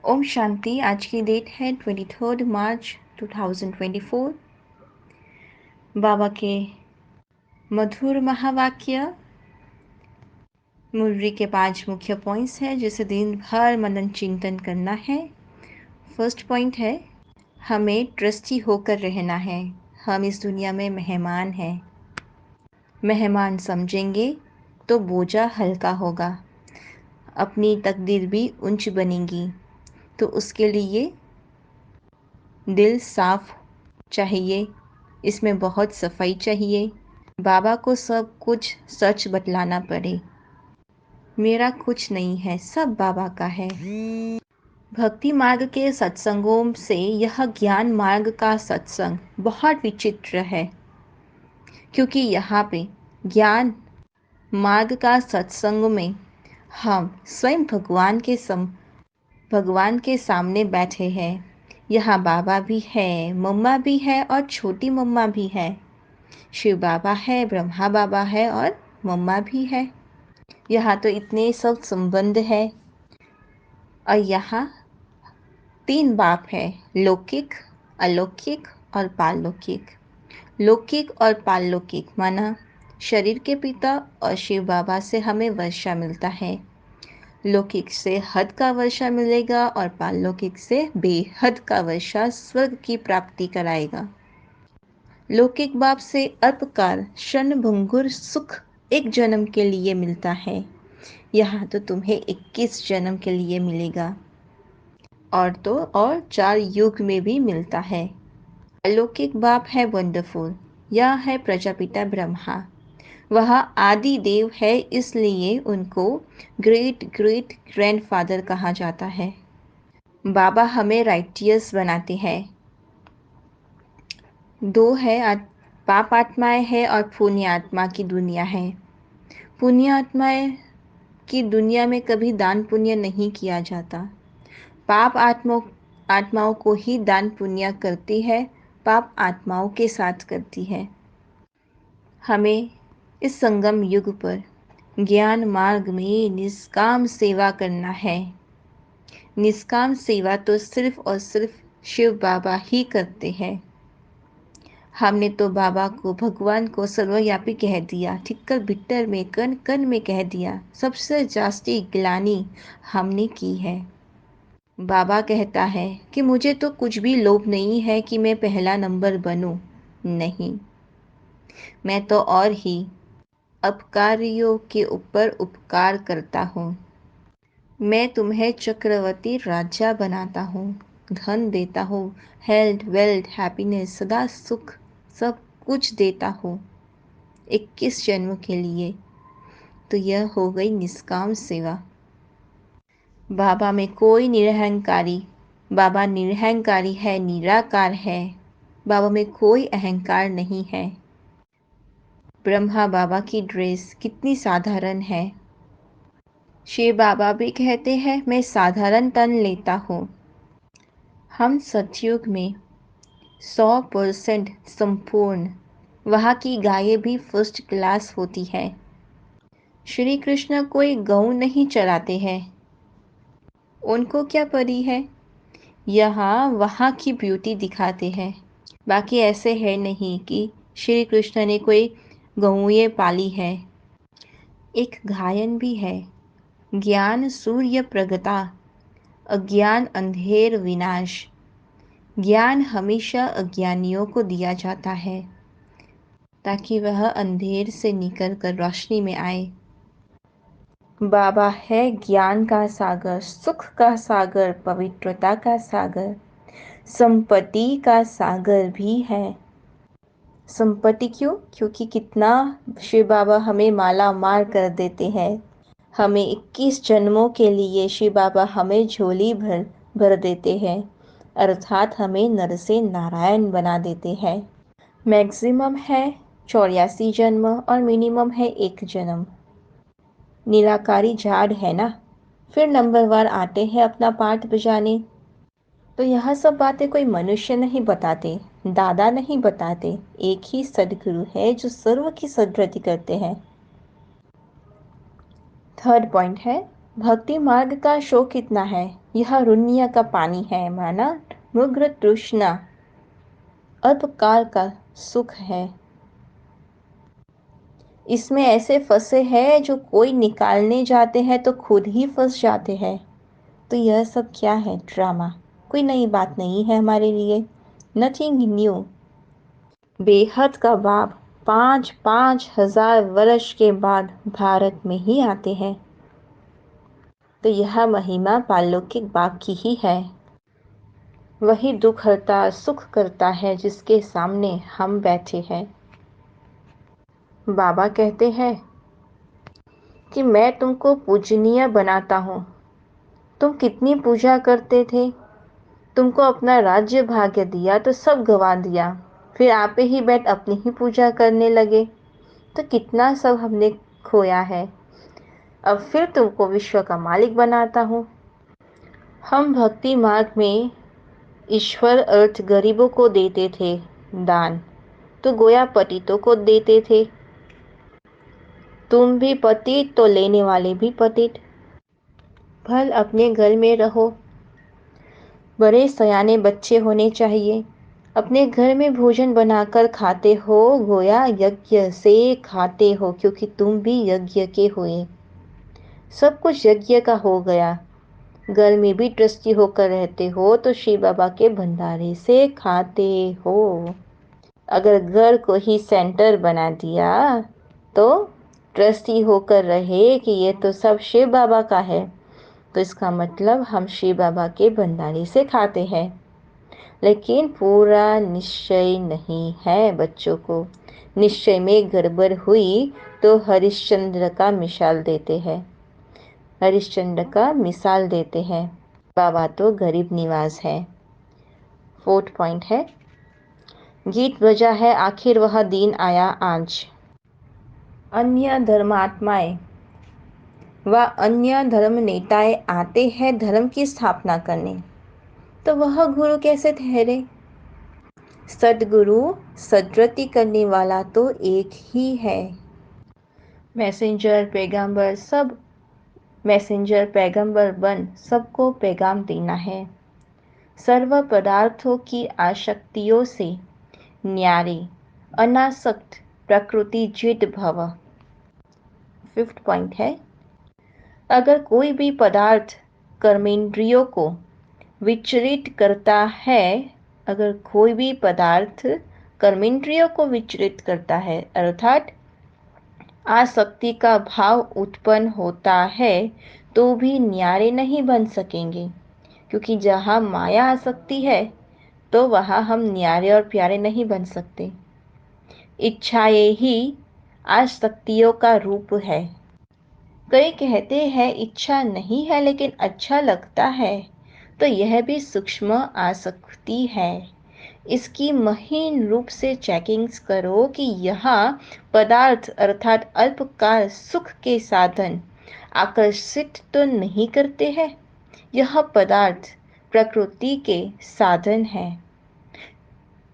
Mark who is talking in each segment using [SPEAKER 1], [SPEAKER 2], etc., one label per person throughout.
[SPEAKER 1] ओम शांति। आज की डेट है 23 मार्च 2024। बाबा के मधुर महावाक्य मुरली के 5 मुख्य पॉइंट्स हैं जिसे दिन भर मनन चिंतन करना है। फर्स्ट पॉइंट है, हमें ट्रस्टी होकर रहना है। हम इस दुनिया में मेहमान हैं। मेहमान समझेंगे तो बोझा हल्का होगा, अपनी तकदीर भी ऊंच बनेगी। तो उसके लिए दिल साफ चाहिए, इसमें बहुत सफाई चाहिए। बाबा को सब कुछ सच बतलाना पड़े। मेरा कुछ नहीं है, सब बाबा का है। भक्ति मार्ग के सत्संगों से यह ज्ञान मार्ग का सत्संग बहुत विचित्र है, क्योंकि यहाँ पे ज्ञान मार्ग का सत्संग में हम स्वयं भगवान के सामने बैठे हैं। यहाँ बाबा भी है, मम्मा भी है और छोटी मम्मा भी है। शिव बाबा है, ब्रह्मा बाबा है और मम्मा भी है। यहाँ तो इतने सब संबंध है। और यहाँ 3 बाप है, लौकिक, अलौकिक और पारलौकिक। लौकिक और पारलौकिक माना शरीर के पिता और शिव बाबा से हमें वर्षा मिलता है। लौकिक से हद का वर्षा मिलेगा और पारलौकिक से बेहद का वर्षा स्वर्ग की प्राप्ति कराएगा। लौकिक बाप से अल्पकाल क्षणभंगुर सुख एक जन्म के लिए मिलता है। यहाँ तो तुम्हें 21 जन्म के लिए मिलेगा और तो और 4 युग में भी मिलता है। अलौकिक बाप है वंडरफुल, यह है प्रजापिता ब्रह्मा। वह आदि देव है, इसलिए उनको ग्रेट ग्रेट ग्रैंडफादर कहा जाता है। बाबा हमें राइटियस बनाते हैं। 2 है, पाप आत्माएं है और पुण्य आत्मा की दुनिया है। पुण्य आत्माएं की दुनिया में कभी दान पुण्य नहीं किया जाता। पाप आत्माओं को ही दान पुण्य करती है, पाप आत्माओं के साथ करती है। हमें इस संगम युग पर ज्ञान मार्ग में निष्काम सेवा करना है। निष्काम सेवा तो सिर्फ और सिर्फ शिव बाबा ही करते हैं। हमने तो बाबा को, भगवान को सर्वव्यापी कह दिया, ठिक्कर बिट्टर में कण कण में कह दिया। सबसे जास्ती ग्लानि हमने की है। बाबा कहता है कि मुझे तो कुछ भी लोभ नहीं है कि मैं पहला नंबर बनूं। नहीं, मैं तो और ही अपकारियों के ऊपर उपकार करता हूँ। मैं तुम्हें चक्रवर्ती राजा बनाता हूँ, धन देता हूँ, हेल्थ, वेल्थ, हैप्पीनेस, सदा सुख, सब कुछ देता हूँ 21 जन्म के लिए। तो यह हो गई निष्काम सेवा। बाबा में कोई निरहंकारी, बाबा निरहंकारी है, निराकार है। बाबा में कोई अहंकार नहीं है। ब्रह्मा बाबा की ड्रेस कितनी साधारण है। शिव बाबा भी कहते हैं मैं साधारण तन लेता हूँ। हम सतयुग में 100% संपूर्ण, वहाँ की गायें भी फर्स्ट क्लास होती है। श्री कृष्ण कोई गऊ नहीं चराते हैं, उनको क्या पड़ी है। यहाँ वहाँ की ब्यूटी दिखाते हैं। बाकी ऐसे है नहीं कि श्री कृष्ण ने कोई गऊएं पाली है। एक गायन भी है, ज्ञान सूर्य प्रगटा, अज्ञान अंधेर विनाश। ज्ञान हमेशा अज्ञानियों को दिया जाता है ताकि वह अंधेर से निकल कर रोशनी में आए। बाबा है ज्ञान का सागर, सुख का सागर, पवित्रता का सागर, संपत्ति का सागर भी है। संपत्ति क्यों? क्योंकि कितना शिव बाबा हमें माला मार कर देते हैं। हमें 21 जन्मों के लिए शिव बाबा हमें झोली भर देते हैं, अर्थात हमें नर से नारायण बना देते हैं। मैक्सिमम है 84 जन्म और मिनिमम है 1 जन्म। निराकारी झाड़ है ना, फिर नंबरवार आते हैं अपना पाठ बजाने। तो यह सब बातें कोई मनुष्य नहीं बताते, दादा नहीं बताते, एक ही सदगुरु है जो सर्व की सद्गति करते हैं। थर्ड पॉइंट है, भक्ति मार्ग का शो कितना है। यह रुनिया का पानी है, माना मुग्र तृष्णा अल्पकाल का सुख है। इसमें ऐसे फंसे हैं जो कोई निकालने जाते हैं तो खुद ही फंस जाते हैं। तो यह सब क्या है? ड्रामा। कोई नई बात नहीं है हमारे लिए। Nothing new. बेहद का बाप 5,000 वर्ष के बाद भारत में ही आते हैं। तो यह महिमा पारलौकिक बाप की ही है। वही दुख हरता सुख करता है जिसके सामने हम बैठे हैं। बाबा कहते हैं कि मैं तुमको पूजनीय बनाता हूँ। तुम कितनी पूजा करते थे। तुमको अपना राज्य भाग्य दिया तो सब गवा दिया। फिर आप ही बैठ अपनी ही पूजा करने लगे। तो कितना सब हमने खोया है। अब फिर तुमको विश्व का मालिक बनाता हूँ। हम भक्ति मार्ग में ईश्वर अर्थ गरीबों को देते थे दान, तो गोया पतितों को देते थे। तुम भी पतित तो लेने वाले भी पतित। भल अपने घर में रहो। बड़े सयाने बच्चे होने चाहिए। अपने घर में भोजन बनाकर खाते हो, गोया यज्ञ से खाते हो, क्योंकि तुम भी यज्ञ के हुए। सब कुछ यज्ञ का हो गया। घर में भी ट्रस्टी होकर रहते हो तो शिव बाबा के भंडारे से खाते हो। अगर घर को ही सेंटर बना दिया तो ट्रस्टी होकर रहे कि ये तो सब शिव बाबा का है, तो इसका मतलब हम शिव बाबा के भंडारे से खाते हैं। लेकिन पूरा निश्चय नहीं है बच्चों को। निश्चय में गड़बड़ हुई तो हरिश्चंद्र का मिसाल देते हैं। हरिश्चंद्र का मिसाल देते हैं। बाबा तो गरीब निवाज है। 4th पॉइंट है, गीत बजा है आखिर वह दिन आया आज। अन्य धर्मात्माएं व अन्य धर्म नेताएं आते हैं धर्म की स्थापना करने, तो वह गुरु कैसे ठहरे? सदगुरु सदगति करने वाला तो एक ही है। मैसेंजर पैगंबर सब मैसेंजर पैगंबर बन सबको पैगाम देना है। सर्व पदार्थों की आसक्तियों से न्यारे अनासक्त प्रकृति जित भव। 5th पॉइंट है, अगर कोई भी पदार्थ कर्मेंद्रियों को विचलित करता है, अगर कोई भी पदार्थ कर्मेंद्रियों को विचलित करता है अर्थात आसक्ति का भाव उत्पन्न होता है, तो भी न्यारे नहीं बन सकेंगे। क्योंकि जहाँ माया आसक्ति है तो वहाँ हम न्यारे और प्यारे नहीं बन सकते। इच्छाएं ही आसक्तियों का रूप है। कई कहते हैं इच्छा नहीं है लेकिन अच्छा लगता है, तो यह भी सूक्ष्म आसक्ति है। इसकी महीन रूप से चेकिंग्स करो कि यहाँ पदार्थ अर्थात अल्पकाल सुख के साधन आकर्षित तो नहीं करते हैं। यह पदार्थ प्रकृति के साधन है।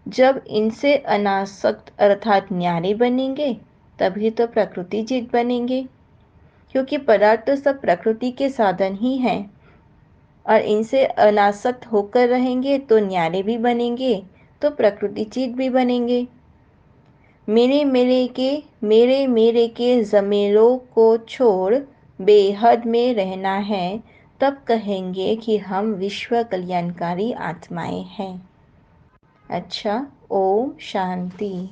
[SPEAKER 1] जब इनसे अनासक्त अर्थात न्यारे बनेंगे तभी तो प्रकृति जीत बनेंगे। क्योंकि पदार्थ तो सब प्रकृति के साधन ही हैं और इनसे अनासक्त होकर रहेंगे तो न्यारे भी बनेंगे, तो प्रकृति चित भी बनेंगे। मेरे मेरे के जमेलों को छोड़ बेहद में रहना है, तब कहेंगे कि हम विश्व कल्याणकारी आत्माएं हैं। अच्छा, ओम शांति।